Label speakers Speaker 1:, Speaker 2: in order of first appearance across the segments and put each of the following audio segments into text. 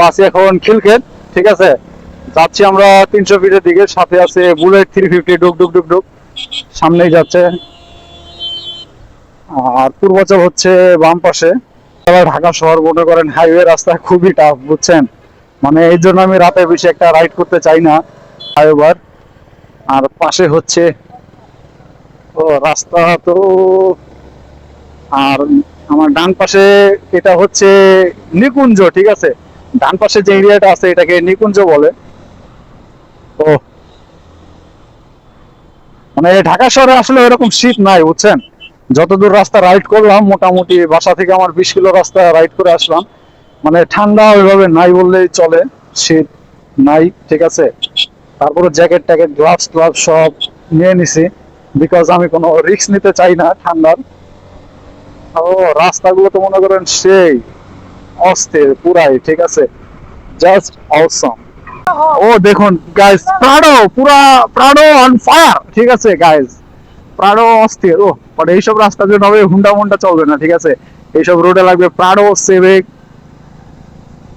Speaker 1: আছি এখন খিলক্ষেত, ঠিক আছে। যাচ্ছি আমরা 300 ফিটের দিকে, সাথে আছে বুলেট 350 ডুক ডুক ডুক ডুক সামনেই যাচ্ছে। আর পূর্বাচল হচ্ছে বাম পাশে। ঢাকা শহর মনে করেন হাইওয়ে রাস্তা খুবই টাফ, বুঝছেন। মানে এই জন্য আমি রাতে বেশি একটা রাইড করতে চাই না ফ্লাইওভার। আর পাশে হচ্ছে ও রাস্তা তো। আর আমার ডান পাশে এটা হচ্ছে নিকুঞ্জ, ঠিক আছে। ডান পাশে যে এরিয়াটা আছে এটাকে নিকুঞ্জ বলে। ও মানে ঢাকা শহরে আসলে এরকম শীত নাই, বুঝছেন। যতদূর রাস্তা রাইড করলাম, মোটামুটি বাসা থেকে আমার 20 কিলো রাস্তা রাইড করে আসলাম, মানে ঠান্ডা ওইভাবে নাই বললেই চলে। শীত নাই, ঠিক আছে। তারপরে জ্যাকেট ট্যাকেট গ্লাভস গ্লাভস সব নিয়ে নিছি, বিকজ আমি কোনো রিস্ক নিতে চাই না ঠান্ডার। ও রাস্তাগুলো তো মনে করেন সেই অস্থির পুরাই, ঠিক আছে। Just awesome. ও দেখুন গাইস, প্রাডো পুরা, প্রাডো অন ফায়ার, ঠিক আছে গাইস। প্রাডো অস্থির। ও বাট এইসব রাস্তা দিয়ে হবে হুন্ডা মুন্ডা চলবে না, ঠিক আছে। এইসব রোডে লাগবে প্রাডো, সেভেক,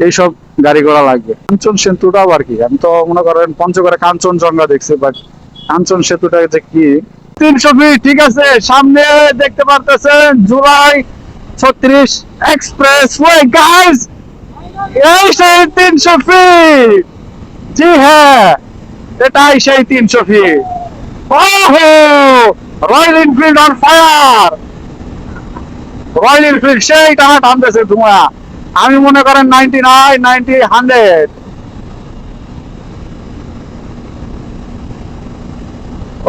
Speaker 1: এইসব গাড়ি ঘোড়া লাগবে। কাঞ্চন সেতুটা আবার কি, আমি তো মনে করেন পঞ্চগড়ে কাঞ্চনজঙ্ঘা দেখছি, বাট কাঞ্চন সেতুটা যে কি। 300 ফিট, ঠিক আছে। সামনে দেখতে পারতেছেন জুলাই 36 এক্সপ্রেস ওয়ে গাইস। এই সেই 300 ফিট, জি হ্যাঁ, এটাই সেই 300 ফিট। ওহো, royal Enfield on fire. Royal Enfield সেই টানা টানতেছে ধোঁয়া। আমি মনে করেন 99, 90, 100।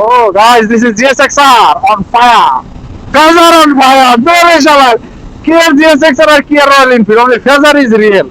Speaker 1: ও guys, this is GSXR on fire. কাজার অন ফায়ার, দৌড়ে সবাই। কি আর জিএসএক্সআর আর কি আর Royal Enfield, only Fazer is real.